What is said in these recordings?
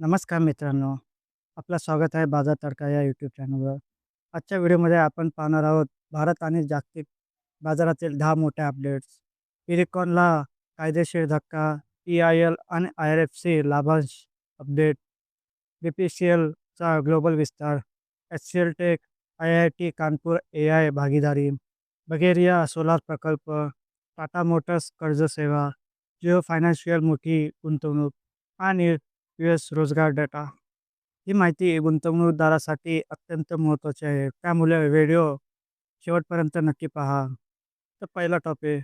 नमस्कार मित्रांनो, आपलं स्वागत आहे बाजार तडका या यूट्यूब चॅनलवर. आजच्या व्हिडिओमध्ये आपण पाहणार आहोत भारत आणि जागतिक बाजारातील 10 मोठ्या अपडेट्स. इरिकॉनला कायदेशीर धक्का, EIL आणि IRFC लाभांश अपडेट, BPCLचा ग्लोबल विस्तार, HCL tech, IIT Kanpur AI भागीदारी, बगेरिया सोलार प्रकल्प, टाटा मोटर्स कर्जसेवा, जिओ फायनान्शियल मोठी गुंतवणूक आणि US रोजगार डाटा. ही माहिती गुंतवणूकदारासाठी अत्यंत महत्त्वाची आहे. त्यामुळे व्हिडिओ शेवटपर्यंत नक्की पहा. तर पहिला टॉपिक,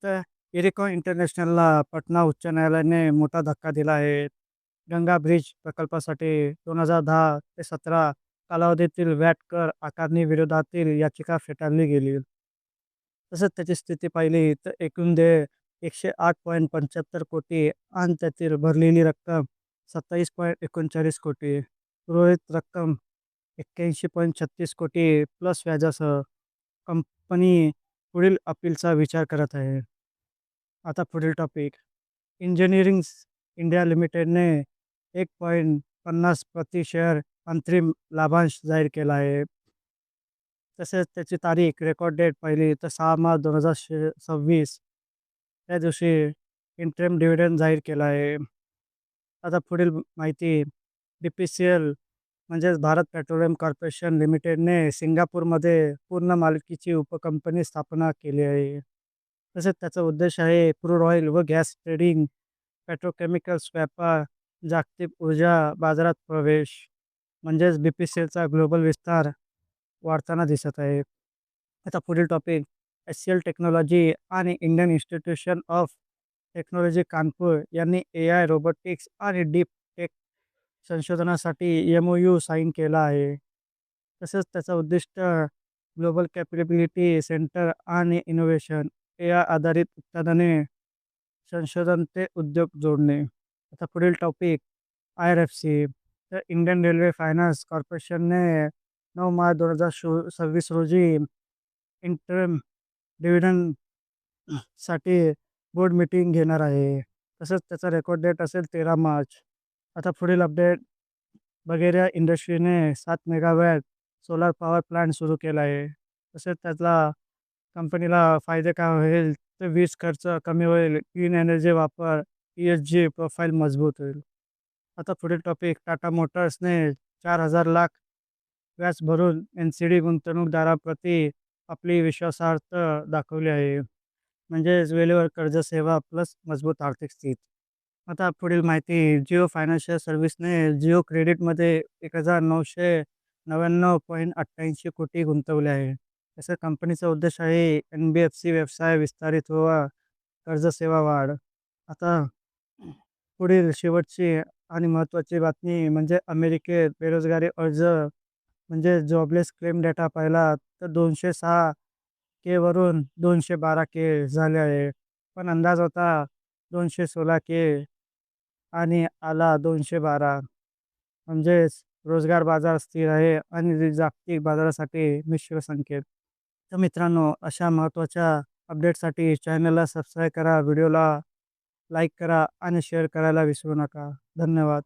तर इरिकॉन इंटरनॅशनलला पटना उच्च न्यायालयाने मोठा धक्का दिला आहे. गंगा ब्रिज प्रकल्पासाठी 2010 ते 17 कालावधीतील व्हॅट कर आकारणी विरोधातील याचिका फेटाळली गेली. तसंच त्याची स्थिती पाहिली तर एकूण देय 108.75 कोटी आणि त्यातील भरलेली रक्कम 27.39 कोटी. उर्वरित रक्कम 81.36 कोटी प्लस व्याजासह. कंपनी पुढील अपीलचा विचार करत आहे. आता पुढील टॉपिक, इंजिनिअरिंग इंडिया लिमिटेडने 1.50 प्रति शेअर अंतरिम लाभांश जाहीर केला आहे. तसेच त्याची तारीख रेकॉर्ड डेट पाहिली तर 6 मार्च 2026 त्या दिवशी इंटरिम डिव्हिडंड जाहीर केला आहे. आता पुढील माहिती, BPCL म्हणजेच भारत पेट्रोलियम कॉर्पोरेशन लिमिटेडने सिंगापूरमध्ये पूर्ण मालकीची उपकंपनी स्थापना केली आहे. तसेच त्याचा उद्देश आहे क्रूड ऑइल व गॅस ट्रेडिंग, पेट्रोकेमिकल्स व्यापार, जागतिक ऊर्जा बाजारात प्रवेश. म्हणजेच BPCLचा ग्लोबल विस्तार वाढताना दिसत आहे. आता पुढील टॉपिक, HCL टेक्नॉलॉजी आणि Indian institution of technology Kanpur यांनी AI, रोबोटिक्स आणि डीप टेक संशोधनासाठी MOU साईन केला आहे. तसेच त्याचं उद्दिष्ट ग्लोबल कॅपेबिलिटी सेंटर आणि इनोव्हेशन, AI आधारित उत्पादने, संशोधन ते उद्योग जोडणे. आता पुढील टॉपिक, IRFC. तर इंडियन रेल्वे फायनान्स कॉर्पोरेशनने 9 मार्च 2026 रोजी इंटरिम डिव्हिडंड साठी बोर्ड मीटिंग घेणार आहे. तसंच त्याचा रेकॉर्ड डेट असेल 13 मार्च. आता पुढील अपडेट, बगेरिया इंडस्ट्रीने 7 मेगावॅट सोलार पॉवर प्लांट सुरू केला आहे. तसेच त्यातला कंपनीला फायदे काय होईल तर वीज खर्च कमी होईल, क्लीन एनर्जी वापर, ESG प्रोफाईल मजबूत होईल. आता पुढील टॉपिक, टाटा मोटर्सने 4,000 लाख व्याज भरून NCD गुंतवणूकदाराप्रती आपली विश्वासार्हता दाखवली आहे. म्हणजेच वेळेवर कर्ज सेवा प्लस मजबूत आर्थिक स्थिती. आता पुढील माहिती, जिओ फायनान्शियल सर्व्हिसने जिओ क्रेडिटमध्ये 1,999.88 कोटी गुंतवले आहे. तसं कंपनीचा उद्देश आहे NBFC व्यवसाय विस्तारित व्हावा, कर्जसेवा वाढ. आता पुढील शेवटची आणि महत्त्वाची बातमी म्हणजे अमेरिकेत बेरोजगारी अर्ज म्हणजे जॉबलेस क्लेम डेटा पाहिला तर 206 के वरून 212 के झाले आहे. पण अंदाज होता 216 के आणि आला 212. म्हणजेच रोजगार बाजार स्थिर आहे आणि जागतिक बाजारासाठी मिश्र संकेत. तर मित्रांनो, अशा महत्त्वाच्या अपडेटसाठी चॅनलला सबस्क्राईब करा, व्हिडिओला लाईक करा आणि शेअर करायला विसरू नका. धन्यवाद.